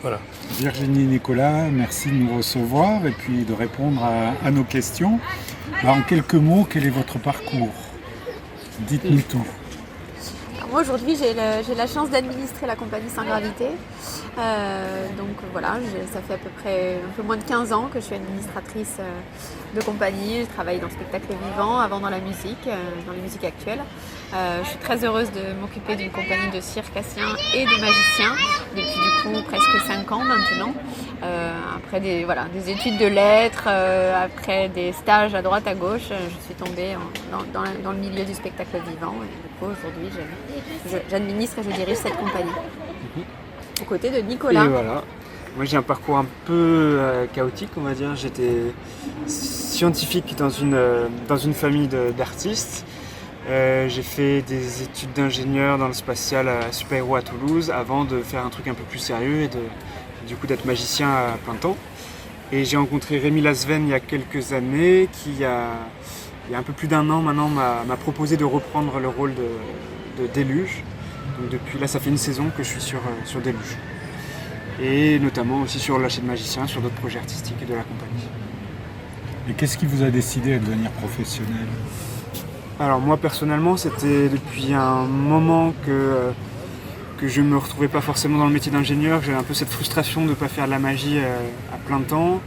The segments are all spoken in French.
Voilà. Virginie Nicolas, merci de nous recevoir et puis de répondre à nos questions. Alors, en quelques mots, quel est votre parcours? Dites-nous tout. Alors moi aujourd'hui j'ai la chance d'administrer la compagnie Sans Gravité. Donc voilà, ça fait à peu près un peu moins de 15 ans que je suis administratrice de compagnie. Je travaille dans le spectacle vivant, avant dans la musique, dans les musiques actuelles. Je suis très heureuse de m'occuper d'une compagnie de circassiens et de magiciens depuis du coup presque 5 ans maintenant. Après des études de lettres, après des stages à droite à gauche, je suis tombée dans le milieu du spectacle vivant. Et du coup aujourd'hui j'administre et je dirige cette compagnie. Aux côtés de Nicolas. Et voilà. Moi j'ai un parcours un peu chaotique, on va dire. J'étais scientifique dans une famille d'artistes. J'ai fait des études d'ingénieur dans le spatial à Super Héros à Toulouse avant de faire un truc un peu plus sérieux et du coup d'être magicien à plein temps. Et j'ai rencontré Rémi Lasven il y a quelques années qui il y a un peu plus d'1 an maintenant m'a proposé de reprendre le rôle de Déluge. Donc depuis là ça fait une saison que je suis sur Déluge. Et notamment aussi sur Lâcher de magicien, sur d'autres projets artistiques de la compagnie. Et qu'est-ce qui vous a décidé à devenir professionnel? Alors moi personnellement c'était depuis un moment que je ne me retrouvais pas forcément dans le métier d'ingénieur, j'avais un peu cette frustration de ne pas faire de la magie à plein temps.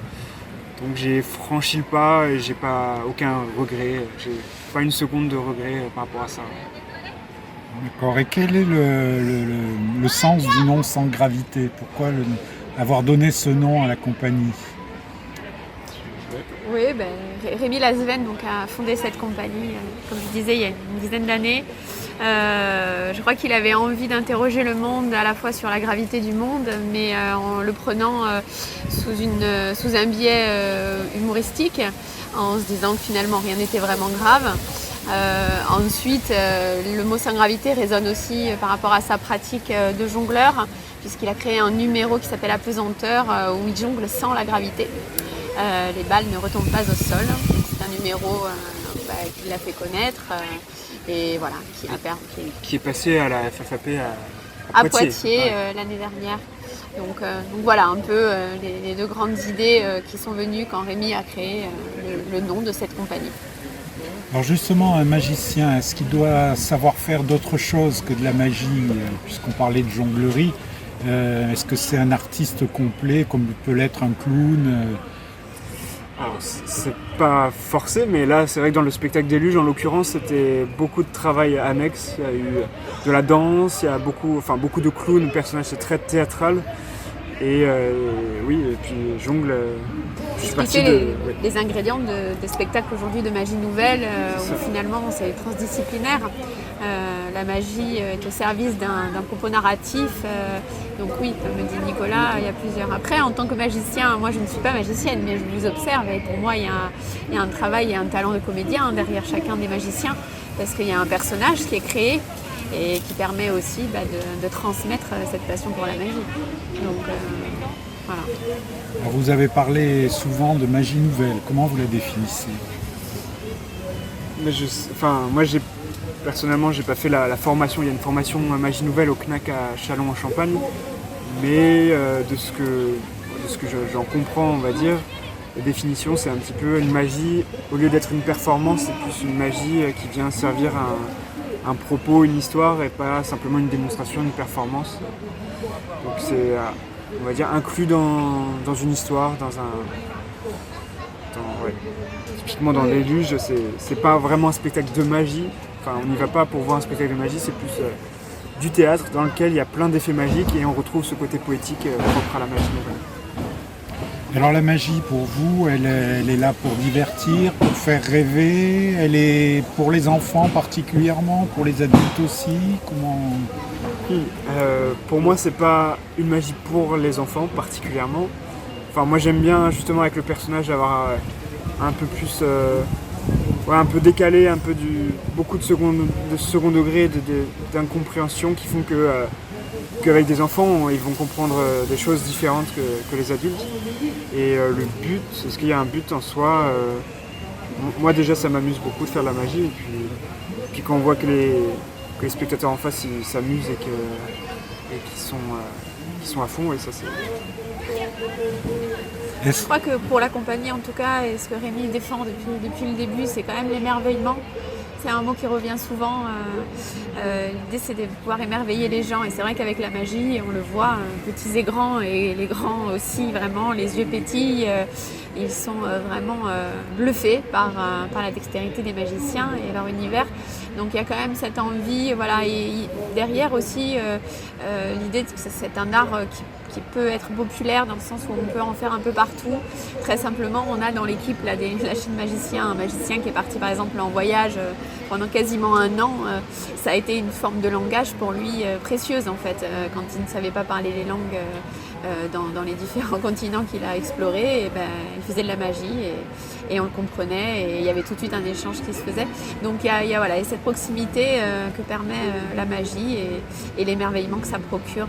Donc j'ai franchi le pas et j'ai pas aucun regret, j'ai pas une seconde de regret par rapport à ça. D'accord. Et quel est le sens du nom Sans Gravité? Pourquoi avoir donné ce nom à la compagnie? Oui, Rémi Lasven a fondé cette compagnie, comme je disais, il y a une dizaine d'années. Je crois qu'il avait envie d'interroger le monde à la fois sur la gravité du monde, mais en le prenant sous un biais humoristique, en se disant que finalement rien n'était vraiment grave. Ensuite, le mot sans gravité résonne aussi par rapport à sa pratique de jongleur, puisqu'il a créé un numéro qui s'appelle Apesanteur, où il jongle sans la gravité. Les balles ne retombent pas au sol. C'est un numéro qu'il a fait connaître et voilà, qui est passé à la FFAP à Poitiers l'année dernière. Donc voilà un peu les deux grandes idées qui sont venues quand Rémi a créé le nom de cette compagnie. Alors justement, un magicien, est-ce qu'il doit savoir faire d'autres choses que de la magie, puisqu'on parlait de jonglerie? Est-ce que c'est un artiste complet, comme peut l'être un clown? Alors, c'est pas forcé, mais là c'est vrai que dans le spectacle Déluge en l'occurrence c'était beaucoup de travail annexe. Il y a eu de la danse, il y a beaucoup de clowns, personnages, c'est très théâtral. Et oui, et puis jongle. Ce qui fait les ingrédients des spectacles aujourd'hui de magie nouvelle, où finalement c'est transdisciplinaire. La magie est au service d'un propos narratif. Donc oui, comme le dit Nicolas, il y a plusieurs. Après, en tant que magicien, moi je ne suis pas magicienne, mais je vous observe et pour moi il y a un travail et un talent de comédien derrière chacun des magiciens, parce qu'il y a un personnage qui est créé et qui permet aussi de transmettre cette passion pour la magie. Donc voilà. Alors, vous avez parlé souvent de magie nouvelle, comment vous la définissez? Moi personnellement j'ai pas fait la formation, il y a une formation magie nouvelle au CNAC à Châlons en Champagne, mais de ce que j'en comprends, on va dire, la définition c'est un petit peu une magie, au lieu d'être une performance, c'est plus une magie qui vient servir un propos, une histoire et pas simplement une démonstration, une performance. Donc c'est, on va dire, inclus dans une histoire, typiquement dans Déluge, c'est pas vraiment un spectacle de magie. Enfin, on n'y va pas pour voir un spectacle de magie, c'est plus du théâtre dans lequel il y a plein d'effets magiques et on retrouve ce côté poétique propre à la magie nouvelle. Alors la magie pour vous, elle est là pour divertir, pour faire rêver, elle est pour les enfants particulièrement, pour les adultes aussi, comment... Pour moi c'est pas une magie pour les enfants particulièrement. Enfin moi j'aime bien justement avec le personnage avoir un peu plus... un peu décalé, un peu beaucoup de second degré, d'incompréhension qui font qu'avec des enfants, ils vont comprendre des choses différentes que les adultes. Et le but, est-ce qu'il y a un but en soi? Moi déjà ça m'amuse beaucoup de faire de la magie, et puis quand on voit que les spectateurs en face ils s'amusent et qu'ils sont sont à fond et ça c'est... Je crois que pour la compagnie en tout cas, et ce que Rémi défend depuis le début, c'est quand même l'émerveillement. C'est un mot qui revient souvent. L'idée c'est de pouvoir émerveiller les gens et c'est vrai qu'avec la magie, on le voit, petits et grands, et les grands aussi vraiment, les yeux pétillent. Ils sont vraiment bluffés par la dextérité des magiciens et leur univers. Donc il y a quand même cette envie, voilà, et derrière aussi l'idée que c'est un art qui peut être populaire dans le sens où on peut en faire un peu partout. Très simplement, on a dans l'équipe la chaîne magicien, un magicien qui est parti par exemple en voyage pendant quasiment un an. Ça a été une forme de langage pour lui précieuse en fait, quand il ne savait pas parler les langues dans les différents continents qu'il a explorés, et il faisait de la magie et on le comprenait et il y avait tout de suite un échange qui se faisait. Donc il y a voilà, cette proximité que permet la magie et l'émerveillement que ça procure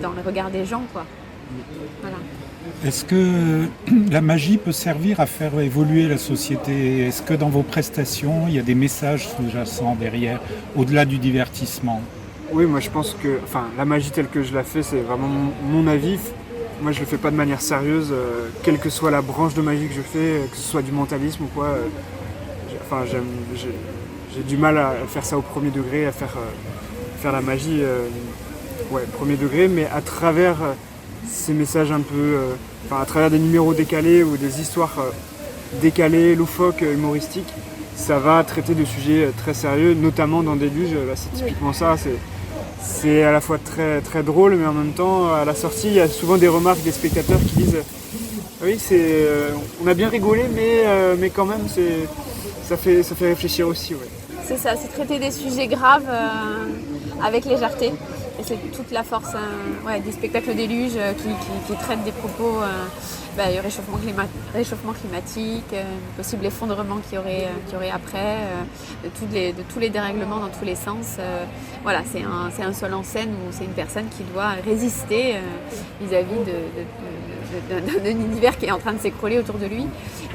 dans le regard des gens, quoi. Voilà. Est-ce que la magie peut servir à faire évoluer la société? Est-ce que dans vos prestations, il y a des messages sous-jacents derrière, au-delà du divertissement? Oui, moi je pense que la magie telle que je la fais, c'est vraiment mon avis. Moi je le fais pas de manière sérieuse, quelle que soit la branche de magie que je fais, que ce soit du mentalisme ou quoi. J'ai du mal à faire ça au premier degré, à faire la magie premier degré, mais à travers ces messages un peu, à travers des numéros décalés ou des histoires décalées, loufoques, humoristiques, ça va traiter de sujets très sérieux, notamment dans des luges. Là, c'est typiquement ça. C'est à la fois très, très drôle, mais en même temps, à la sortie, il y a souvent des remarques des spectateurs qui disent oui, on a bien rigolé, mais quand même, ça fait réfléchir aussi. Ouais. C'est ça, c'est traiter des sujets graves avec légèreté. Et c'est toute la force des spectacles déluge qui traitent des propos réchauffement climatique, possible effondrement qu'il y aurait après, de tous les dérèglements dans tous les sens. Voilà, c'est un seul en scène où c'est une personne qui doit résister vis-à-vis d'un univers qui est en train de s'écrouler autour de lui.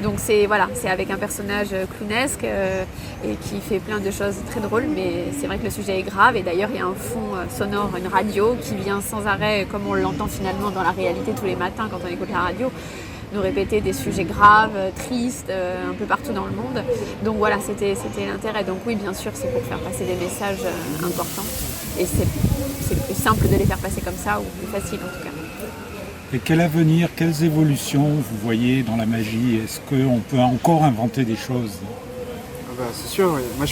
Donc c'est avec un personnage clownesque et qui fait plein de choses très drôles, mais c'est vrai que le sujet est grave et d'ailleurs il y a un fond sonore, une radio qui vient sans arrêt, comme on l'entend finalement dans la réalité tous les matins quand on écoute la radio, nous répéter des sujets graves, tristes, un peu partout dans le monde. Donc voilà, c'était l'intérêt. Donc oui, bien sûr, c'est pour faire passer des messages importants et c'est plus simple de les faire passer comme ça, ou plus facile en tout cas. Et quel avenir, quelles évolutions vous voyez dans la magie? Est-ce qu'on peut encore inventer des choses? C'est sûr, oui. Moi,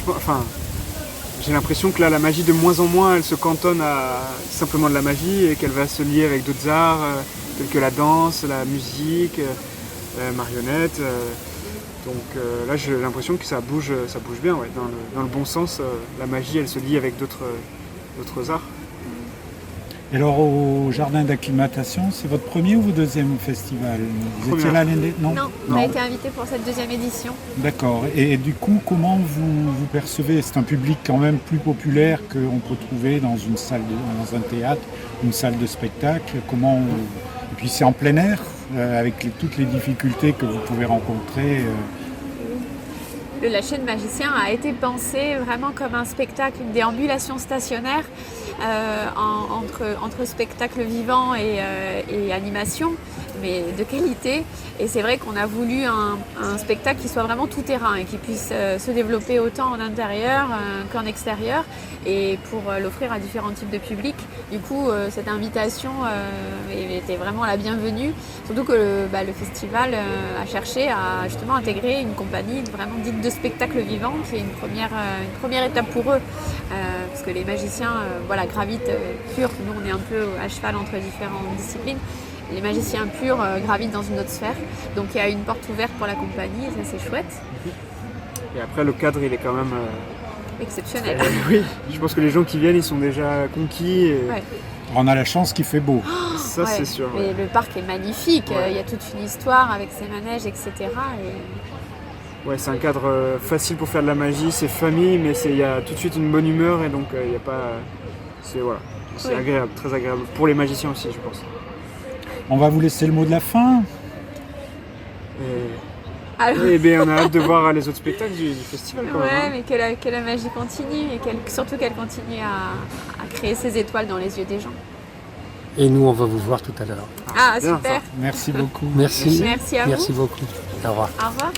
j'ai l'impression que là, la magie, de moins en moins, elle se cantonne à simplement de la magie et qu'elle va se lier avec d'autres arts, tels que la danse, la musique, la marionnette. Donc là, j'ai l'impression que ça bouge bien, ouais. Dans le bon sens. La magie, elle se lie avec d'autres arts. Et alors au jardin d'acclimatation, c'est votre premier ou votre deuxième festival? Vous étiez là l'année? Non, on a été invité pour cette deuxième édition. D'accord. Et du coup, comment vous percevez? C'est un public quand même plus populaire qu'on peut trouver dans une salle, dans un théâtre, une salle de spectacle. Et puis c'est en plein air, avec toutes les difficultés que vous pouvez rencontrer. La chaîne Magicien a été pensée vraiment comme un spectacle, une déambulation stationnaire entre spectacle vivant et animation, mais de qualité. Et c'est vrai qu'on a voulu un spectacle qui soit vraiment tout terrain et qui puisse se développer autant en intérieur qu'en extérieur, et pour l'offrir à différents types de publics. Du coup, cette invitation était vraiment la bienvenue, surtout que le festival a cherché à justement intégrer une compagnie vraiment dite de spectacle vivant, qui est une première étape pour eux, parce que les magiciens gravitent purs. Nous, on est un peu à cheval entre différentes disciplines. Les magiciens purs gravitent dans une autre sphère. Donc il y a une porte ouverte pour la compagnie, et ça c'est chouette. Et après, le cadre, il est quand même exceptionnel. Oui, je pense que les gens qui viennent, ils sont déjà conquis. Et... Ouais. On a la chance qu'il fait beau. Ça, c'est sûr. Mais le parc est magnifique. Il y a toute une histoire avec ses manèges, etc. Ouais, c'est un cadre facile pour faire de la magie. C'est famille, mais il y a tout de suite une bonne humeur, et donc il n'y a pas... C'est agréable, très agréable. Pour les magiciens aussi, je pense. On va vous laisser le mot de la fin. Eh bien, on a hâte de voir les autres spectacles du festival. Quand même, mais que la magie continue, et surtout qu'elle continue à créer ses étoiles dans les yeux des gens. Et nous, on va vous voir tout à l'heure. Ah, bien, super. Merci beaucoup. Merci. Merci à vous. Merci beaucoup. Au revoir. Au revoir.